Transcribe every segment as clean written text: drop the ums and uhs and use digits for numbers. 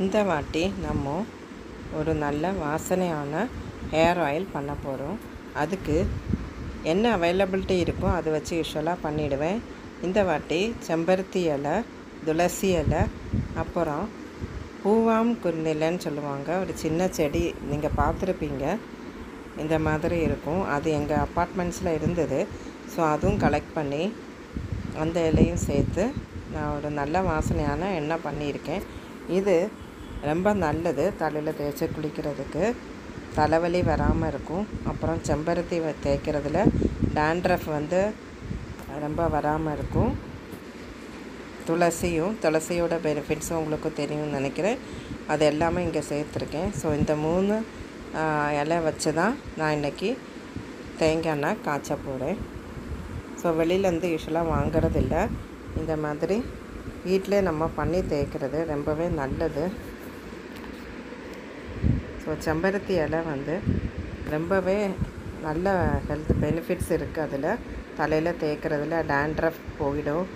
இந்த வாட்டி நம்ம ஒரு நல்ல வாசனையான ஹேர் ஆயில் பண்ண போகிறோம். அதுக்கு என்ன அவைலபிலிட்டி இருக்கோ அதை வச்சு யூஸ்வலாக பண்ணிவிடுவேன். இந்த வாட்டி செம்பருத்தி இலை, துளசி இலை, அப்புறம் பூவாம் குருநிலைன்னு சொல்லுவாங்க, ஒரு சின்ன செடி நீங்கள் பார்த்துருப்பீங்க. இந்த மாதிரி இருக்கும். அது எங்கள் அப்பார்ட்மெண்ட்ஸில் இருந்தது. ஸோ அதுவும் கலெக்ட் பண்ணி அந்த இலையும் சேர்த்து நான் ஒரு நல்ல வாசனையான எண்ணெய் பண்ணியிருக்கேன். இது ரொம்ப நல்லது தலையில் தேய்ச்சி குளிக்கிறதுக்கு, தலைவலி வராமல் இருக்கும். அப்புறம் செம்பருத்தி தேய்க்கிறதுல டேண்ட்ரஃப் ரொம்ப வராமல் இருக்கும். துளசியோட பெனிஃபிட்ஸும் உங்களுக்கு தெரியும்னு நினைக்கிறேன். அது எல்லாமே இங்கே சேர்த்துருக்கேன். ஸோ இந்த 3 இலை வச்சு தான் நான் இன்றைக்கி தேங்காய் எண்ணெய் காய்ச்ச போகிறேன். ஸோ வெளியிலேருந்து யூஸ்வலாக வாங்கிறதில்ல. இந்த மாதிரி வீட்டிலே நம்ம பண்ணி தேய்க்கிறது ரொம்பவே நல்லது. ஸோ செம்பருத்தி இலை ரொம்பவே நல்ல ஹெல்த் பெனிஃபிட்ஸ் இருக்குது. அதில் தலையில் தேய்க்கிறதுல டேண்ட்ரஃப் போயிடும்,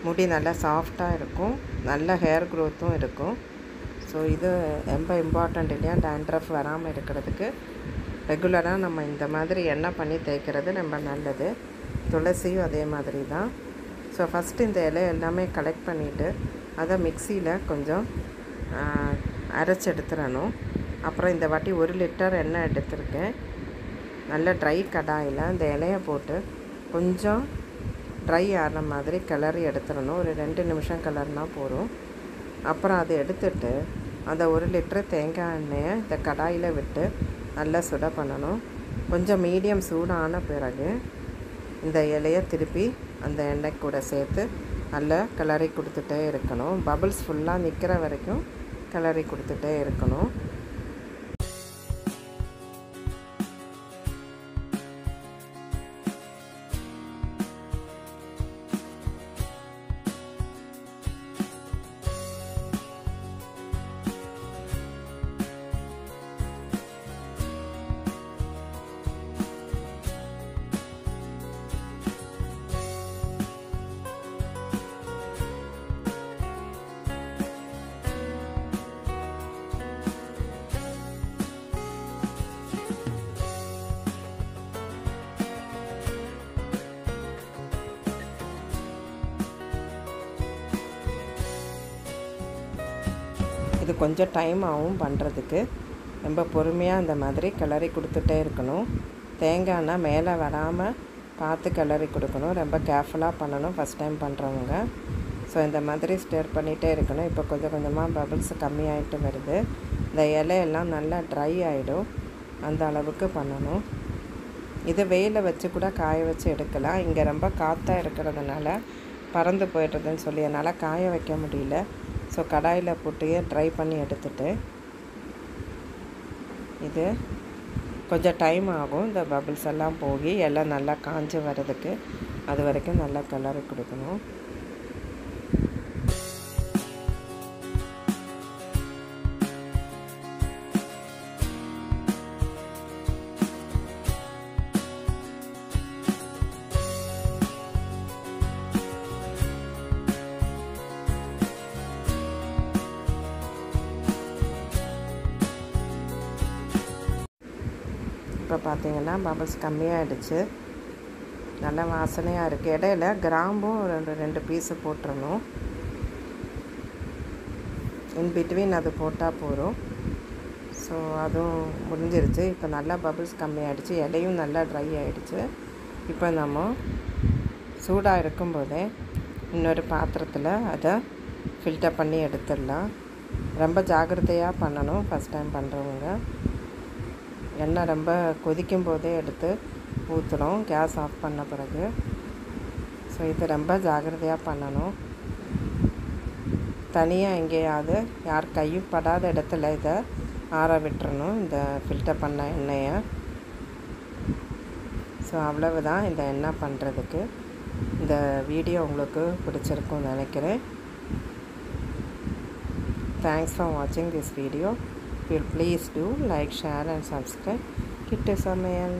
முடி நல்லா சாஃப்டாக இருக்கும், நல்ல ஹேர் க்ரோத்தும் இருக்கும். ஸோ இது ரொம்ப இம்பார்ட்டண்ட் இல்லையா, டேண்ட்ரஃப் வராமல் இருக்கிறதுக்கு. ரெகுலராக நம்ம இந்த மாதிரி எண்ணெய் பண்ணி தேய்க்கிறது ரொம்ப நல்லது. துளசியும் அதே மாதிரி தான். ஸோ ஃபஸ்ட்டு இந்த இலை எல்லாமே கலெக்ட் பண்ணிவிட்டு அதை மிக்சியில் கொஞ்சம் அரைச்சி எடுத்துடணும். அப்புறம் இந்த வாட்டி 1 லிட்டர் எண்ணெய் எடுத்துருக்கேன். நல்ல ட்ரை கடாயில் இந்த இலையை போட்டு கொஞ்சம் ட்ரை ஆகிற மாதிரி கிளறி எடுத்துடணும். ஒரு 2 நிமிஷம் கிளறினா போதும். அப்புறம் அதை எடுத்துட்டு அந்த 1 லிட்டர் தேங்காய் எண்ணெயை இந்த கடாயில் விட்டு நல்லா சுட பண்ணணும். கொஞ்சம் மீடியம் சூடான பிறகு இந்த இலையை திருப்பி அந்த எண்ணெய் கூட சேர்த்து நல்லா கிளறி கொடுத்துட்டே இருக்கணும். பபிள்ஸ் ஃபுல்லாக நிற்கிற வரைக்கும் கிளறி கொடுத்துட்டே இருக்கணும். இது கொஞ்சம் டைம் ஆகும் பண்ணுறதுக்கு. ரொம்ப பொறுமையாக இந்த மாதிரி கிளறி கொடுத்துட்டே இருக்கணும். தேங்காய் எண்ணெய் மேலே வராமல் பார்த்து கிளறி கொடுக்கணும். ரொம்ப கேர்ஃபுல்லாக பண்ணணும் ஃபஸ்ட் டைம் பண்ணுறவங்க. ஸோ இந்த மாதிரி ஸ்டேர் பண்ணிகிட்டே இருக்கணும். இப்போ கொஞ்சம் கொஞ்சமாக பபிள்ஸ் கம்மியாகிட்டு வருது. இந்த இலையெல்லாம் நல்லா ட்ரை ஆகிடும், அந்த அளவுக்கு பண்ணணும். இது வெயிலில் வச்சு கூட காய வச்சு எடுக்கலாம். இங்கே ரொம்ப காற்றாக இருக்கிறதுனால பறந்து போய்டுறதுன்னு சொல்லி என்னால் காய வைக்க முடியல. ஸோ கடாயில் போட்டு ட்ரை பண்ணி எடுத்துட்டு இது கொஞ்சம் டைம் ஆகும். இந்த பபிள்ஸ் எல்லாம் போய் எல்லாம் நல்லா காஞ்சி வர்றதுக்கு அது வரைக்கும் நல்லா கிளறி கொடுக்கணும். இப்போ பார்த்தீங்கன்னா பபிள்ஸ் கம்மியாகிடுச்சு, நல்ல வாசனையாக இருக்குது. இடையில கிராம்பும் 2 பீஸு போட்டுறணும். இன் பிட்வீன் அது போட்டால் போதும். ஸோ அதுவும் முடிஞ்சிருச்சு. இப்போ நல்லா பபிள்ஸ் கம்மியாகிடுச்சு, இலையும் நல்லா ட்ரை ஆகிடுச்சு. இப்போ நம்ம சூடாக இருக்கும்போதே இன்னொரு பாத்திரத்தில் அதை ஃபில்டர் பண்ணி எடுத்துடலாம். ரொம்ப ஜாக்கிரதையாக பண்ணணும் ஃபஸ்ட் டைம் பண்ணுறவங்க. எண்ணெய் ரொம்ப கொதிக்கும் போதே எடுத்து ஊற்றணும், கேஸ் ஆஃப் பண்ண பிறகு. ஸோ இது ரொம்ப ஜாக்கிரதையாக பண்ணணும். தனியாக எங்கேயாவது யார் கையும் படாத இடத்துல இதை ஆற விட்டுறணும், இந்த ஃபில்டர் பண்ண எண்ணெயை. ஸோ அவ்வளவுதான் இந்த எண்ணெய் பண்ணுறதுக்கு. இந்த வீடியோ உங்களுக்கு பிடிச்சிருக்கும்னு நினைக்கிறேன். தேங்க்ஸ் ஃபார் வாட்சிங் this video. Please do like, share and subscribe. Kittu Samaiyal.